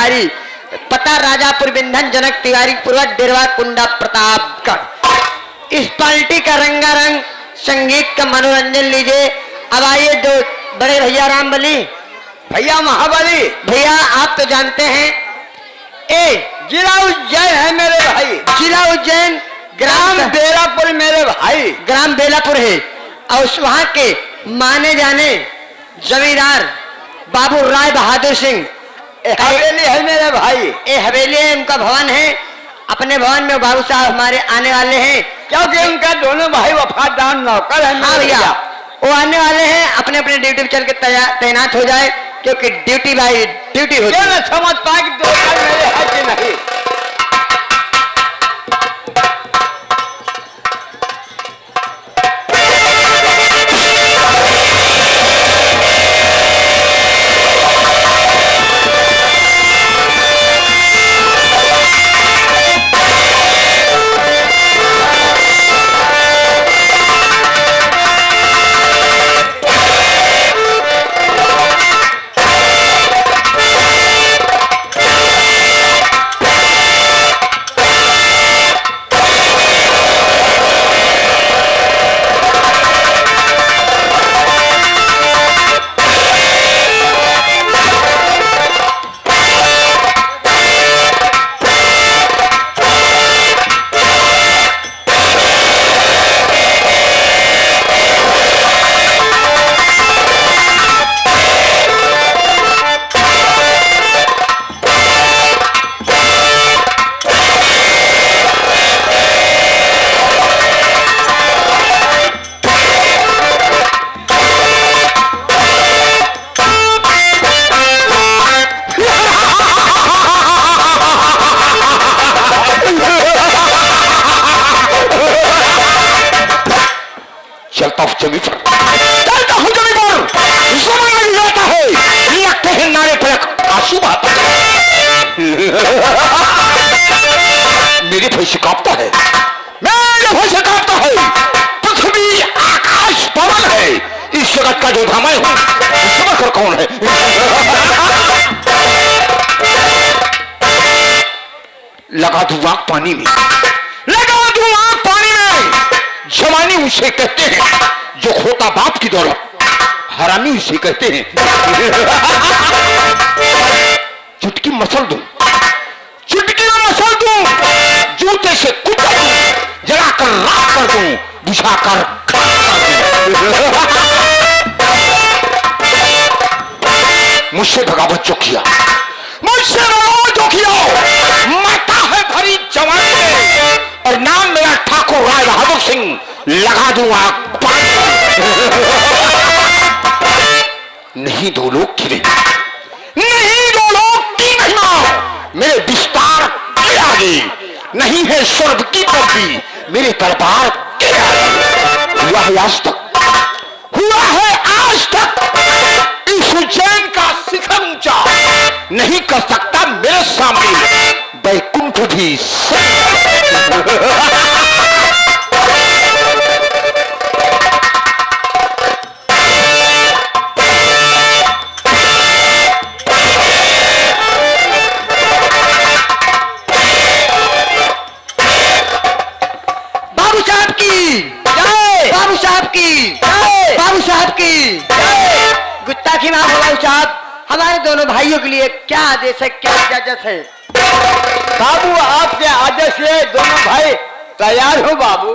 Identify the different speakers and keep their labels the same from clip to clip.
Speaker 1: बिहारी, पता राजापुर बिंधन, जनक तिवारी पूर्वज, डेरवा कुंडा प्रतापगढ़। इस पार्टी का रंगारंग संगीत का मनोरंजन लीजिए। अब आइए जो बड़े भैया रामबली,
Speaker 2: भैया महाबली,
Speaker 1: भैया आप तो जानते हैं
Speaker 2: जिला उज्जैन है मेरे भाई,
Speaker 1: जिला उज्जैन,
Speaker 2: ग्राम बेलापुर मेरे भाई,
Speaker 1: ग्राम बेलापुर है। और वहां के माने जाने जमींदार बाबू राय बहादुर सिंह
Speaker 2: हवेली है मेरे भाई।
Speaker 1: ये हवेली है, उनका भवन है। अपने भवन में बाबू साहब हमारे आने वाले हैं,
Speaker 2: क्योंकि उनका दोनों भाई वफादार नौकर है।
Speaker 1: हाँ भैया, वो आने वाले हैं। अपने अपने ड्यूटी पे चल के तैनात हो जाए, क्योंकि ड्यूटी बाई ड्यूटी होती है।
Speaker 2: समझ पाए कि दो मेरे है कि नहीं।
Speaker 3: चलता हूँ जमीन पर, चलता हूँ जमीन पर, जमाना जाता है, लगते हैं नारे पर आंसू बहाता है। मेरे भय से कांपता है, मेरे भय से कांपता है। पृथ्वी आकाश पवन है, इस जगत का जो धाम हूँ, समझ कर कौन है? लगा दूं आंख पानी में, लगा दूं आंख पानी में। जवानी उसे कहते हैं जो खोता बाप की दौलत, हरामी उसे कहते हैं। चुटकी मसल दूं, चुटकी में मसल दूं, जूते से कुचल दूं, जलाकर राख कर दूं, बुझाकर खाक कर दूं। मुझसे बगावत जो किया, मुझसे बगावत जो किया, मरता है भरी जवानी में, और नाम मेरा ठाकुर राय बहादुर सिंह, लगा दूंगा पानी। नहीं दो लोग की महिमा, नहीं दो लोग की महिमा, मेरे विस्तार के आगे नहीं है स्वर्ग की पदवी, मेरे दरबार के आगे। हुआ है आज तक, हुआ है आज तक, इस उज्जैन का शिखर ऊंचा नहीं कर सकता मेरे सामने बैकुंठ भी।
Speaker 1: बाबू साहब की जय, बाबू साहब की जय, बाबू साहब की जय। गुस्ताखी माफ हो बाबू साहब, हमारे दोनों भाइयों के लिए क्या आदेश है, क्या इजाजत है?
Speaker 2: बाबू आपके आदेश से दोनों भाई तैयार हो बाबू।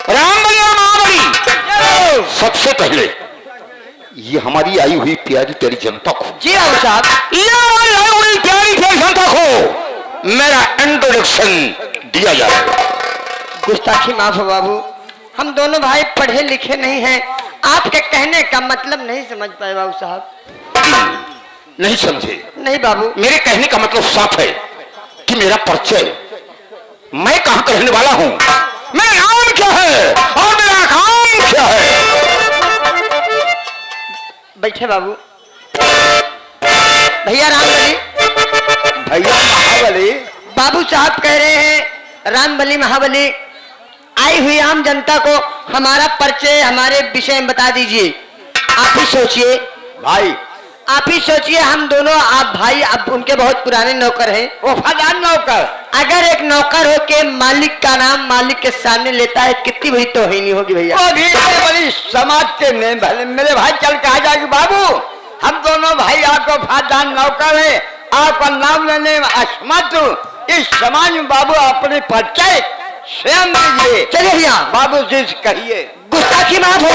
Speaker 3: रामबली और महाबली, सबसे पहले ये हमारी आई हुई प्यारी प्यारी जनता को,
Speaker 1: जी बाबू साहब,
Speaker 3: ये हमारी आई हुई प्यारी प्यारी जनता को मेरा इंट्रोडक्शन दिया जाएगा।
Speaker 1: गुस्ताखी माफ हो बाबू, हम दोनों भाई पढ़े लिखे नहीं हैं, आपके कहने का मतलब नहीं समझ पाए बाबू साहब।
Speaker 3: नहीं समझे?
Speaker 1: नहीं बाबू,
Speaker 3: मेरे कहने का मतलब साफ है कि मेरा परिचय, मैं कहां का रहने वाला हूं, मेरा नाम क्या है और मेरा काम क्या है।
Speaker 1: बैठे बाबू। भैया रामबली,
Speaker 2: भैया महाबली,
Speaker 1: बाबू साहब कह रहे हैं रामबली महाबली, आई हुई आम जनता को हमारा परिचय हमारे विषय में बता दीजिए। आप ही सोचिए,
Speaker 2: भाई
Speaker 1: आप ही सोचिए, हम दोनों आप भाई अब उनके बहुत पुराने नौकर हैं।
Speaker 2: वफादार नौकर।
Speaker 1: अगर एक नौकर हो के मालिक का नाम मालिक के सामने लेता है, कितनी बड़ी तौहीनी होगी भैया।
Speaker 2: वो भी बड़ी समाज के मेरे भाई चल के आ जाएगी बाबू, हम दोनों भाई आपको वफादार नौकर है, आपका नाम लेने में असमर्थ हूँ। इस समाज में बाबू अपने परिचय स्वयं दीजिए।
Speaker 1: चलिए भैया,
Speaker 2: बाबू जी से कहिए।
Speaker 1: गुस्ताखी माफ हो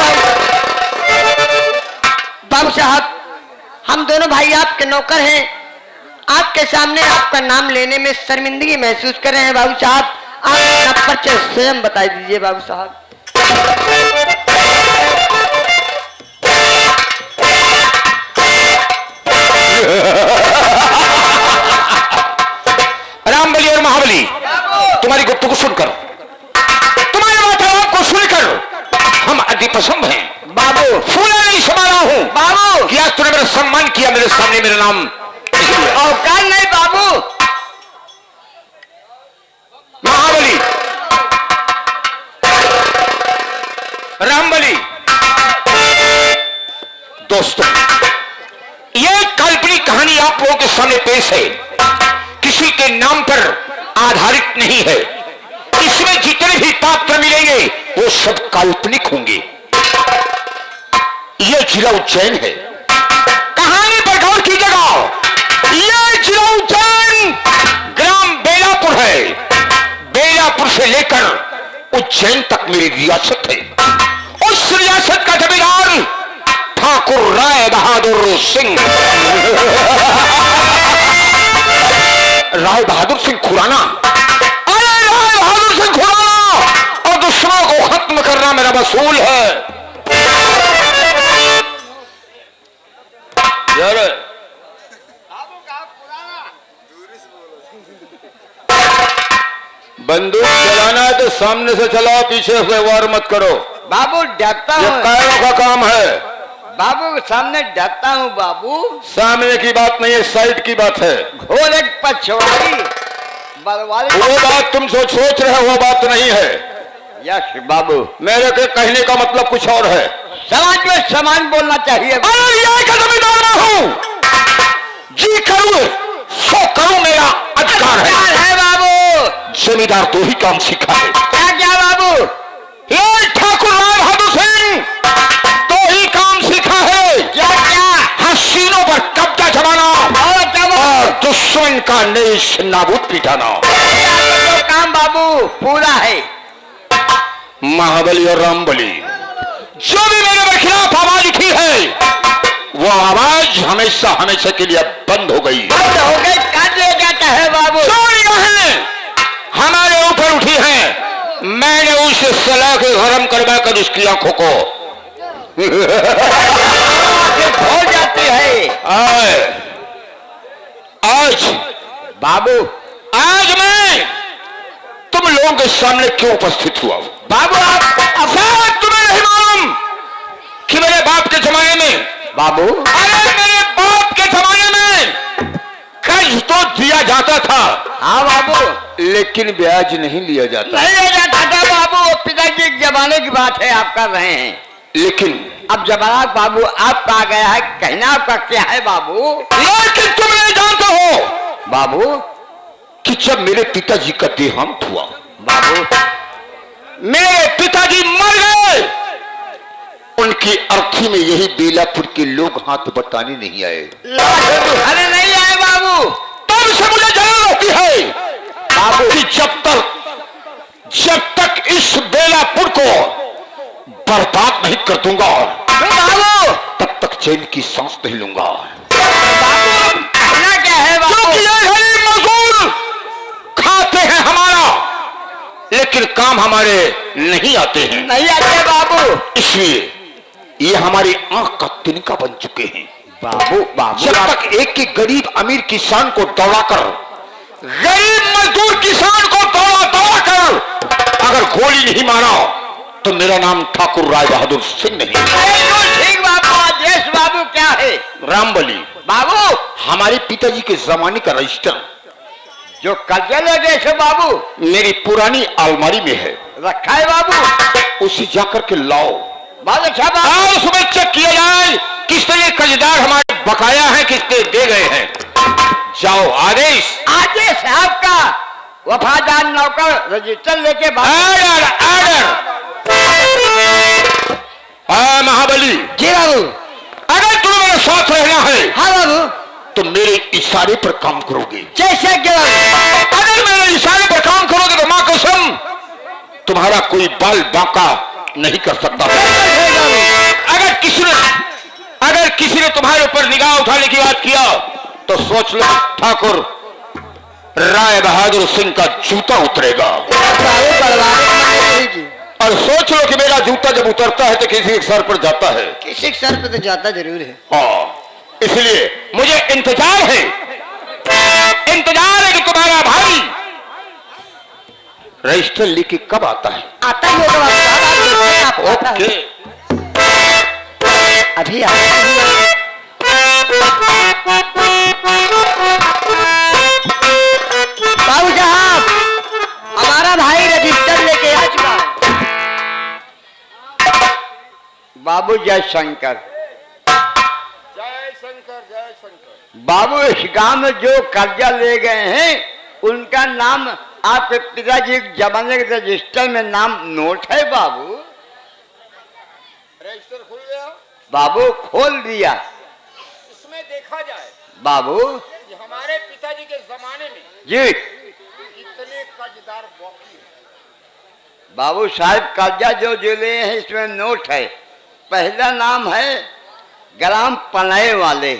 Speaker 1: बाबू साहब, हम दोनों भाई आपके नौकर हैं। आपके सामने आपका नाम लेने में शर्मिंदगी महसूस कर रहे हैं बाबू साहब। आप अपना परिचय स्वयं बता दीजिए बाबू साहब।
Speaker 3: रामबली और महाबली, तुम्हारी गुफ्तगू सुनकर, तुम्हारे वार्तालाप को सुनकर हम अति प्रसन्न हैं।
Speaker 2: बाबू
Speaker 3: फूला नहीं समाना हूँ
Speaker 2: बाबू,
Speaker 3: कि आज तूने मेरा सम्मान किया, मेरे सामने मेरा नाम
Speaker 2: औकात नहीं बाबू।
Speaker 3: महाबली, रामबली, दोस्तों, ये काल्पनिक कहानी आप लोगों के सामने पेश है, किसी के नाम पर आधारित नहीं है। इसमें जितने भी पात्र मिलेंगे वो सब काल्पनिक होंगे। यह जिला उज्जैन है। कहानी पर गौर कीजिएगा, यह जिला उज्जैन ग्राम बेलापुर है। बेलापुर से लेकर उज्जैन तक मेरी रियासत है। उस रियासत का जमींदार ठाकुर राय बहादुर सिंह राय बहादुर सिंह खुराना। अरे राय बहादुर सिंह खुराना, और दुश्मनों को खत्म करना मेरा मसूल है।
Speaker 2: बंदूक चलाना है तो सामने से चलाओ, पीछे से वार मत करो। बाबू डरता
Speaker 3: ये
Speaker 2: हूँ,
Speaker 3: कायरों का काम है।
Speaker 2: बाबू सामने डरता हूँ बाबू। सामने की बात नहीं है, साइड की बात है। घोड़े पछवाड़ी बलवाली,
Speaker 3: वो बात तुम सोच रहे हो, वो बात नहीं है।
Speaker 2: यश बाबू,
Speaker 3: मेरे के कहने का मतलब कुछ और है।
Speaker 2: समाज में समान बोलना चाहिए।
Speaker 3: का जमींदार मैं हूँ, जी करूँ सो करूँ, मेरा अधिकार है
Speaker 2: बाबू।
Speaker 3: जमींदार दो ही काम सीखा है।
Speaker 2: क्या क्या बाबू?
Speaker 3: ये ठाकुर राय बहादुर सिंह दो ही काम सीखा है।
Speaker 2: क्या क्या?
Speaker 3: हसीनों पर कब्जा जमाना और दुश्मन का नेश नाबूद पिटाना।
Speaker 2: तो काम बाबू पूरा है।
Speaker 3: महाबली और रामबली, जो भी मेरे खिलाफ आवाज उठी है वो आवाज हमेशा हमेशा के लिए बंद हो गई।
Speaker 2: बंद हो गई, कर ले जाता है बाबू।
Speaker 3: जो निगाहें हमारे ऊपर उठी है, मैंने उसे सलाह के गरम करवा कर उसकी आंखों को
Speaker 2: हो जाती है।
Speaker 3: आज
Speaker 2: बाबू,
Speaker 3: आज मैं तुम लोगों के सामने क्यों उपस्थित हुआ
Speaker 2: बाबू आप
Speaker 3: शायद तुम्हें नहीं मालूम कि मेरे बाप के जमाने में,
Speaker 2: बाबू,
Speaker 3: अरे मेरे बाप के जमाने में कर्ज तो दिया जाता था।
Speaker 2: हाँ बाबू,
Speaker 3: लेकिन ब्याज नहीं लिया जाता।
Speaker 2: नहीं लिया जाता था बाबू। पिताजी के जमाने की बात है आप कर रहे हैं।
Speaker 3: लेकिन
Speaker 2: अब जमाना बाबू आपका आ गया है, कहना आपका क्या है बाबू?
Speaker 3: लेकिन तुम नहीं जानते हो
Speaker 2: बाबू
Speaker 3: कि जब मेरे पिताजी का देहांत हुआ,
Speaker 2: बाबू
Speaker 3: मेरे पिताजी मर गए, उनकी अर्थी में यही बेलापुर के लोग हाथ बटाने नहीं आए।
Speaker 2: अरे नहीं आए बाबू।
Speaker 3: तब से मुझे जलन होती है
Speaker 2: बाबू
Speaker 3: कि जब तक इस बेलापुर को बर्बाद नहीं कर दूंगा
Speaker 2: बाबू,
Speaker 3: तब तक चैन की सांस नहीं लूंगा।
Speaker 2: बाबू कहना क्या है बाबू?
Speaker 3: क्योंकि ये गरीब मजदूर खाते हैं हमारा, लेकिन काम हमारे नहीं आते हैं।
Speaker 2: नहीं आते बाबू।
Speaker 3: इसलिए ये हमारी आंख का तिनका बन चुके हैं।
Speaker 2: बाबू बाबू,
Speaker 3: जब तक एक एक गरीब अमीर किसान को दौड़ाकर, गरीब मजदूर किसान को दौड़ा कर अगर गोली नहीं मारा तो मेरा नाम ठाकुर राय बहादुर सिंह नहीं।
Speaker 2: ठीक बाबू। आदेश बाबू क्या है?
Speaker 3: रामबली
Speaker 2: बाबू,
Speaker 3: हमारे पिताजी के जमाने का रजिस्टर
Speaker 2: जो कर्जे लगे थे बाबू,
Speaker 3: मेरी पुरानी अलमारी में है।
Speaker 2: रखा है बाबू।
Speaker 3: उसे जाकर के लाओ।
Speaker 2: बहुत अच्छा बाबू।
Speaker 3: और सुबह चेक किया जाए किसने ये कर्जदार हमारे बकाया है, किसने दे गए हैं। जाओ, आदेश।
Speaker 2: आदेश है आपका। वफादार नौकर रजिस्टर लेके
Speaker 3: ऑर्डर, ऑर्डर। महाबली
Speaker 1: जी बाबू।
Speaker 3: अगर तुम्हें मेरे साथ रहना है
Speaker 1: हाँ बाबू।
Speaker 3: तो मेरे इशारे पर काम करोगे।
Speaker 1: जैसे आज्ञा बाबू।
Speaker 3: अगर मेरे इशारे पर काम करोगे तो मां कसम तुम्हारा कोई बाल बांका नहीं कर सकता। अगर किसी ने तुम्हारे ऊपर निगाह उठाने की बात किया तो सोच लो ठाकुर राय बहादुर सिंह का जूता उतरेगा। और सोच लो कि मेरा जूता जब उतरता है तो किसी के सर पर जाता है।
Speaker 1: किसी के सर पे तो जाता जरूर है।
Speaker 3: हाँ, इसलिए मुझे इंतजार है कि तुम्हारा भाई रजिस्टर लेके कब आता है।
Speaker 1: आता ही होगा बाबू।
Speaker 3: ओके,
Speaker 1: अभी आता ही। बाबू साहब, हमारा भाई रजिस्टर लेके आ चुका है।
Speaker 2: बाबू जय शंकर।
Speaker 3: जय शंकर, जय शंकर।
Speaker 2: बाबू इस गांव में जो कर्जा ले गए हैं उनका नाम आपके पिताजी के जमाने के रजिस्टर में नाम नोट है बाबू।
Speaker 3: रजिस्टर खुल गया
Speaker 2: बाबू, खोल दिया।
Speaker 3: इसमें देखा जाए
Speaker 2: बाबू
Speaker 3: कि हमारे पिताजी के जमाने में
Speaker 2: जी
Speaker 3: कितने कर्जदार बाकी हैं।
Speaker 2: बाबू साहब कर्जा जो ले हैं इसमें नोट है। पहला नाम है ग्राम पनय वाले,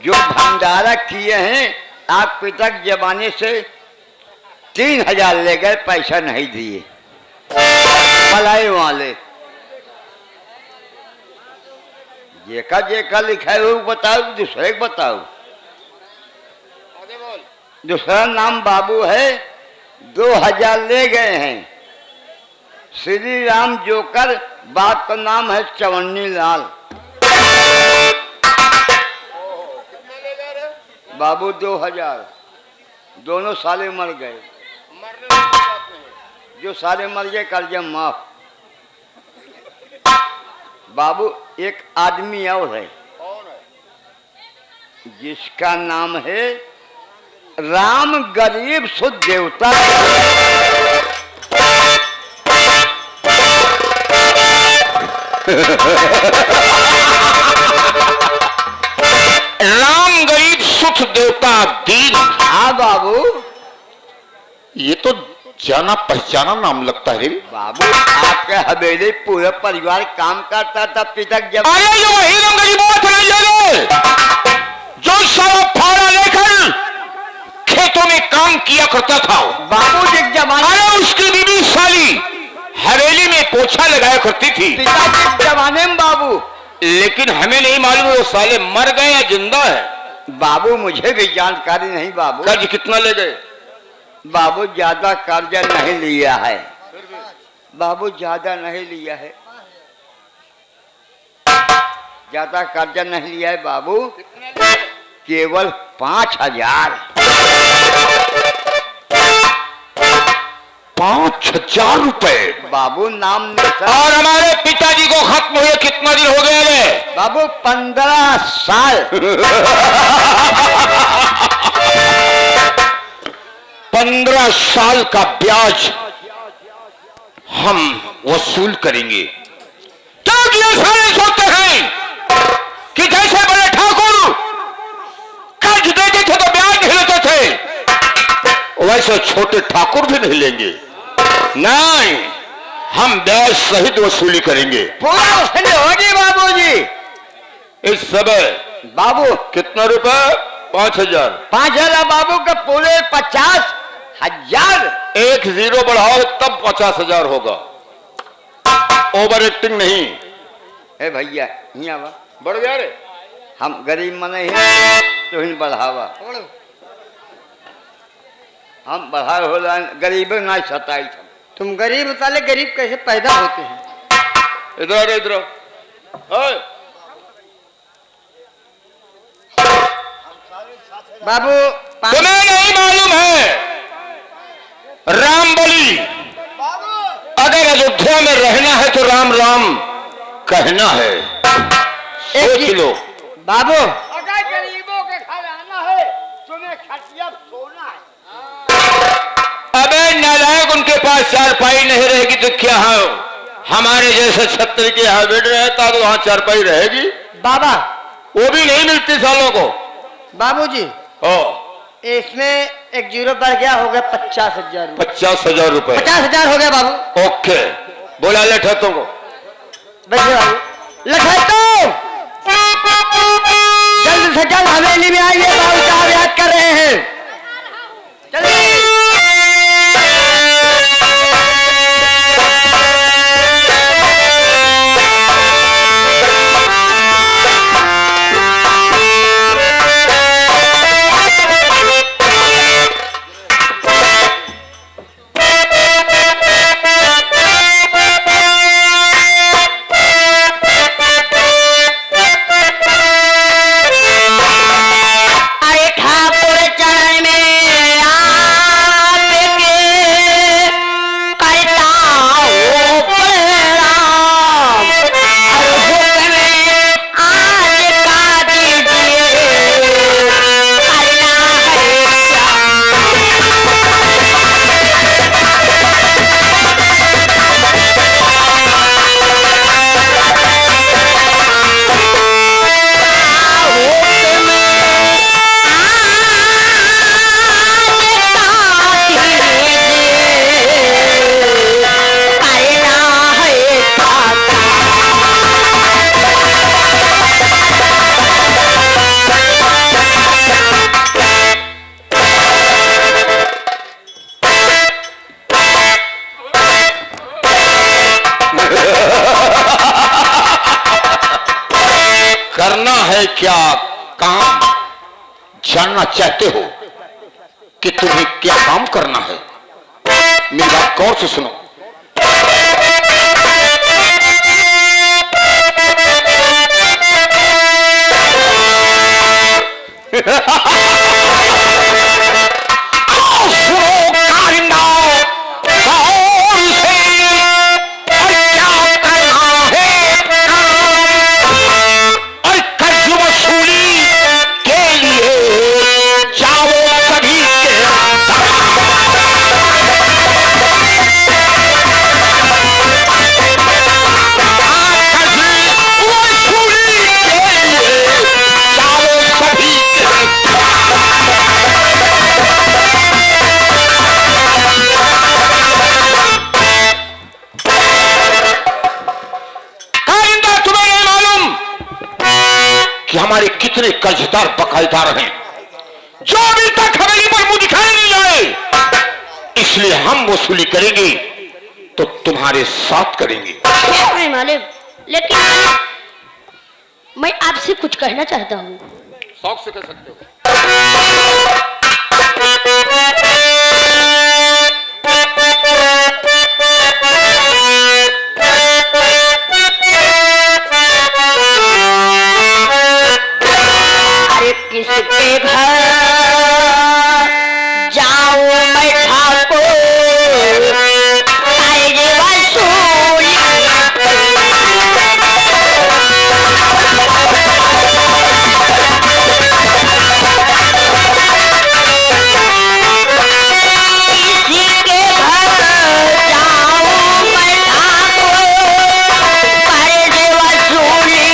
Speaker 2: जो भंडारा किए हैं आप पिता के जमाने से 3000 ले गए, पैसा नहीं दिए। पलाई वाले जेका जेका लिखा है वो बताओ, दूसरे को बताओ। दूसरा नाम बाबू है 2000 ले गए हैं श्री राम जोकर, बाप का नाम है चवन्नी लाल। बाबू 2000, दोनों साले मर गए।
Speaker 3: मरने की बात नहीं।
Speaker 2: जो सारे मर गए कर्जा माफ। बाबू एक आदमी और है।
Speaker 3: कौन है?
Speaker 2: जिसका नाम है राम गरीब शुद्ध देवता।
Speaker 3: राम गरीब सुख देवता दीन।
Speaker 2: हाँ बाबू,
Speaker 3: ये तो जाना पहचाना नाम लगता है।
Speaker 2: बाबू आपके हवेली पूरा परिवार काम करता था पिता जब।
Speaker 3: अरे जो वही राम गरीब जो सारा फाड़ा लेकर खेतों में काम किया करता था।
Speaker 2: बाबू जी जमाने,
Speaker 3: अरे उसकी बीबी साली हवेली में पोछा लगाया करती थी
Speaker 2: पिताजी के जमाने में बाबू।
Speaker 3: लेकिन हमें नहीं मालूम वो साले मर गए या जिंदा है।
Speaker 2: बाबू मुझे भी जानकारी नहीं बाबू।
Speaker 3: कर्ज कितना ले गए?
Speaker 2: बाबू ज्यादा कर्जा नहीं लिया है। बाबू ज्यादा नहीं लिया है, ज्यादा कर्जा नहीं लिया है बाबू, केवल 5000।
Speaker 3: 5000 रुपए
Speaker 2: बाबू नाम
Speaker 3: और हमारे पिताजी को खत्म हुए कितना दिन हो गए रे?
Speaker 2: बाबू 15 साल।
Speaker 3: 15 साल का ब्याज हम वसूल करेंगे। क्योंकि ये सारे सोचते हैं कि जैसे बड़े ठाकुर कर्ज देते थे तो ब्याज नहीं लेते थे, वैसे छोटे ठाकुर भी नहीं लेंगे। नहीं, हम ब्याज सहित वसूली करेंगे।
Speaker 2: पूरा वसूली होगी बाबूजी।
Speaker 3: इस समय
Speaker 2: बाबू
Speaker 3: कितना रुपए? 5000।
Speaker 2: 5000 बाबू के पूरे 50,000।
Speaker 3: एक जीरो बढ़ाओ तब 50,000 होगा। ओवर एक्टिंग नहीं।
Speaker 2: ए भैया यहाँ
Speaker 3: बढ़ गया रे।
Speaker 2: हम गरीब मने हैं तो ही बढ़ावा। हम बढ़ा हो गरीब ना सताई।
Speaker 1: तुम गरीब साले, गरीब कैसे पैदा होते हैं?
Speaker 3: इधर इधर
Speaker 1: बाबू
Speaker 3: तुम्हें नहीं मालूम है राम बलि, अगर अयोध्या में रहना है तो राम राम कहना है। सोच लो
Speaker 1: बाबू।
Speaker 2: अगर गरीबों के घर आना है तुम्हें खटिया सोना है।
Speaker 3: अबे नालायक, उनके पास चारपाई नहीं रहेगी तो क्या है? हमारे जैसे छत्री के यहाँ बेड रहता तो वहां चारपाई रहेगी?
Speaker 1: बाबा
Speaker 3: वो भी नहीं मिलती सालों को।
Speaker 1: बाबूजी
Speaker 3: ओ,
Speaker 1: इसमें एक जीरो बढ़ गया, हो गया 50,000।
Speaker 3: 50,000 रुपए।
Speaker 1: 50,000 हो गया बाबू।
Speaker 3: ओके, बोला लठतों को।
Speaker 1: बैठिए बाबू। लखतो जल्द से जल्द हवेली में आइए, बाबू साहब याद कर रहे हैं। चलिए।
Speaker 3: करना है क्या काम जानना चाहते हो कि तुम्हें क्या काम करना है? मेरी बात गौर से सुनो। कि हमारे कितने कर्जदार बकायेदार हैं जो अभी तक हवेली पर मुंह दिखाई नहीं आए, इसलिए हम वसूली करेंगे तो तुम्हारे साथ करेंगे।
Speaker 4: नहीं मालिक, लेकिन मैं आपसे कुछ कहना चाहता हूँ।
Speaker 3: शौक से कह सकते हो।
Speaker 4: किसके घर जाऊं मैं ठाकुर, कर्ज वसूली किसके घर जाऊं मैं ठाकुर, कर्ज वसूली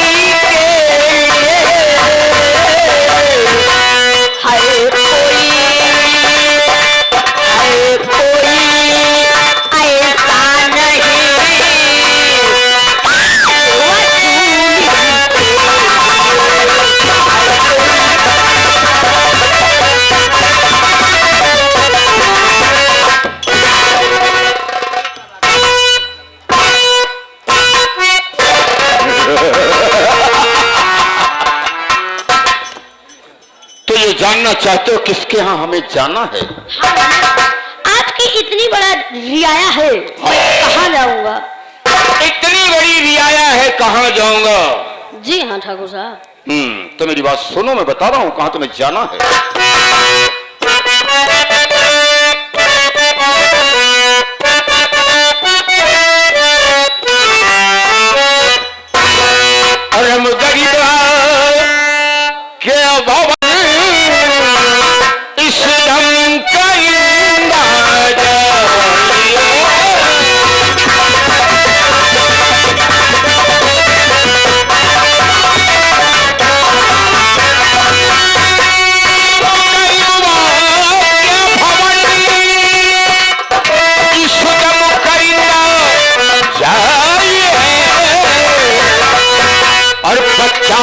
Speaker 3: जानना चाहते हो किसके यहाँ हमें जाना है?
Speaker 4: आपकी इतनी बड़ा रियाया है, मैं कहाँ जाऊंगा?
Speaker 3: इतनी बड़ी रियाया है, कहाँ जाऊंगा?
Speaker 4: जी हाँ ठाकुर साहब।
Speaker 3: तो मेरी बात सुनो, मैं बता रहा हूँ कहाँ तुम्हें जाना है।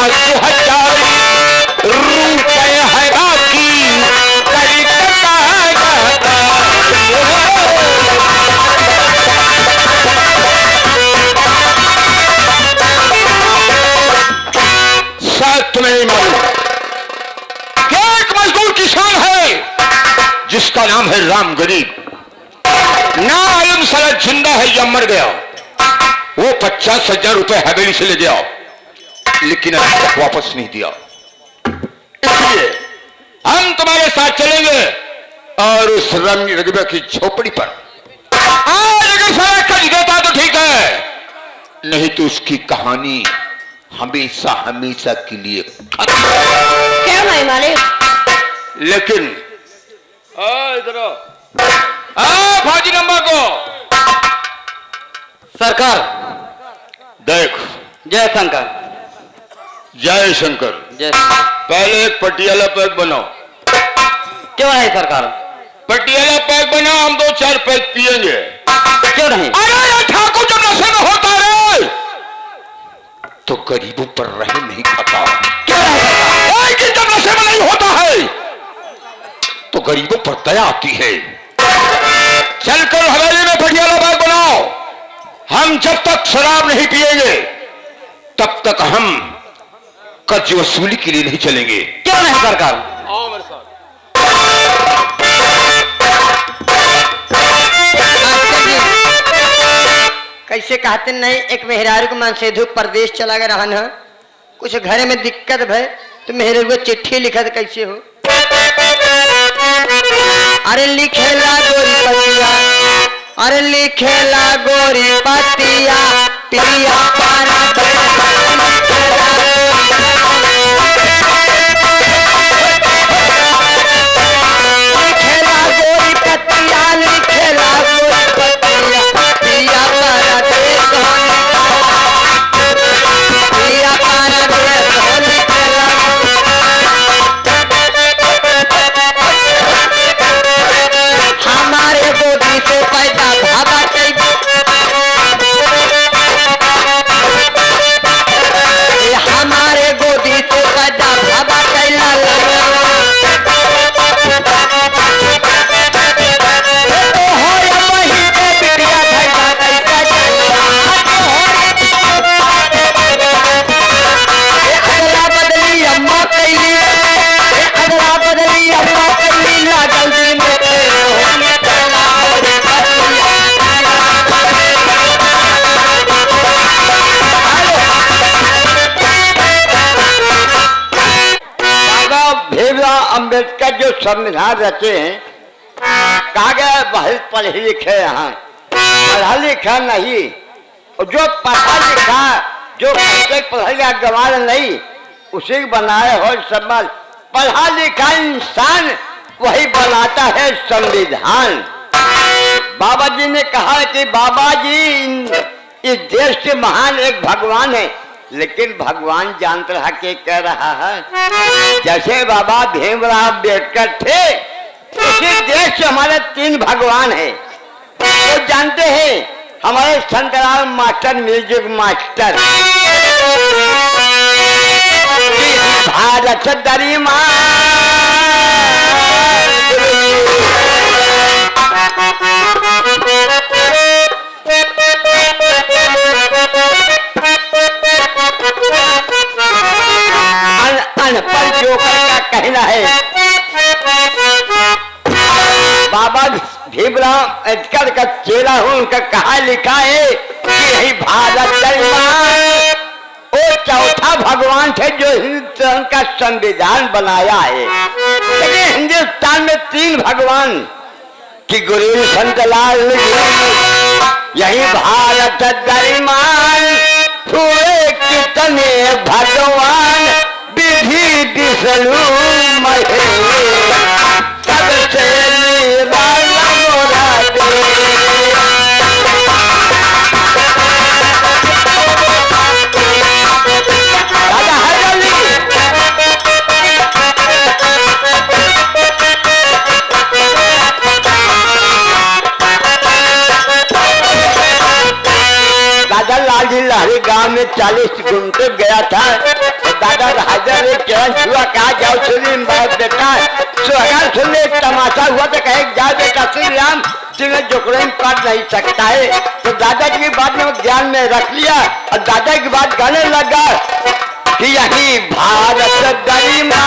Speaker 3: 2000 रुपए है बाकी करीब शायद तुम्हें नहीं मालूम कि एक मजदूर किसान है जिसका नाम है राम गरीब। ना मालूम साला जिंदा है या मर गया। वो 50,000 रुपए हवेली से ले गया लेकिन अभी तक वापस नहीं दिया। इसलिए हम तुम्हारे साथ चलेंगे और उस राम गरीब की झोपड़ी पर। आज अगर साला कच देता तो ठीक है, नहीं तो उसकी कहानी हमेशा हमेशा के लिए खत्म।
Speaker 4: क्यों नहीं मालिक?
Speaker 3: लेकिन इधर फौजी नंबर को
Speaker 1: सरकार
Speaker 3: देख।
Speaker 1: जय शंकर।
Speaker 3: जय शंकर।
Speaker 1: जय
Speaker 3: पहले एक पटियाला पैक बनाओ।
Speaker 1: क्यों नहीं सरकार?
Speaker 3: पटियाला पैक बनाओ, हम 2-4 पैक पिएंगे।
Speaker 1: क्यों नहीं?
Speaker 3: अरे ये ठाकुर जब नशे में होता है तो गरीबों पर रहम नहीं खाता।
Speaker 1: क्यों नहीं सरकार?
Speaker 3: लेकिन जब नशे में नहीं होता है तो गरीबों पर दया आती है। चलकर हवेली में पटियाला पैक बनाओ। हम जब तक शराब नहीं पिएंगे तब तक हम कर्ज वसूली के लिए नहीं चलेंगे।
Speaker 1: क्यों नहीं सरकार?
Speaker 3: आओ मेरे साथ।
Speaker 1: कैसे कहते नहीं, एक मेहरारू को मन से धूप प्रदेश चला गया रहन है, कुछ घरे में दिक्कत भय तो मेहरारू को चिट्ठी लिखत कैसे हो? अरे लिखेला गोरी पतिया, अरे लिखेला गोरी पतिया, पिया पारा लिखेला गोरी पतिया, लिखेला गोरी पतिया, पिया पारा पिया पारा हमारे गोदी से पैदा भागा हमारे गोदी से पैदा भागा कैला अगला बदली अम्मा कैली, अगला बदली अम्मा कैली लागल दिल में
Speaker 2: भीमराव अंबेडकर जो संविधान रचे हैं, कहा गया बहुत पढ़े लिखे यहाँ, पढ़ा लिखा नहीं। और जो पढ़ा लिखा, जो पढ़ेगा गंवार नहीं, उसी बनाए हो समाज। पढ़ा लिखा इंसान वही बनाता है संविधान। बाबा जी ने कहा कि बाबा जी इस देश के महान एक भगवान है, लेकिन भगवान जानता रहा कि कह रहा है। जैसे बाबा भीमराव अम्बेडकर थे, उसी देश से हमारे 3 भगवान हैं। तो जानते हैं हमारे Santram master, music master, Bharat दरी अनपढ़ जोकर का कहना है। बाबा भीमराव अम्बेडकर का चेला हूं, उनका कहा लिखा है कि यही भारत वो चौथा भगवान थे जो हिंदुस्तान का संविधान बनाया है। लेकिन हिंदुस्तान में 3 भगवान कि गुरु संतलाल यही भारत दरिमान हुए कितने भगवान विधि विष्णु महे सबसे निराला मोरा दे। राजा हरियाली राजा लाल जी लहरी गांव में 40 घूमते गया था। दादा हाजर है चरण छुआ कहा जाओ श्री बेटा सुहागा सुन ले तमाशा हुआ तो कहे जाओ बेटा श्री राम जिन्हें जोकड़े काट नहीं सकता है। तो दादाजी की बात ने ध्यान में रख लिया और दादा की बात गाने लगा कि यही भारत गरिमा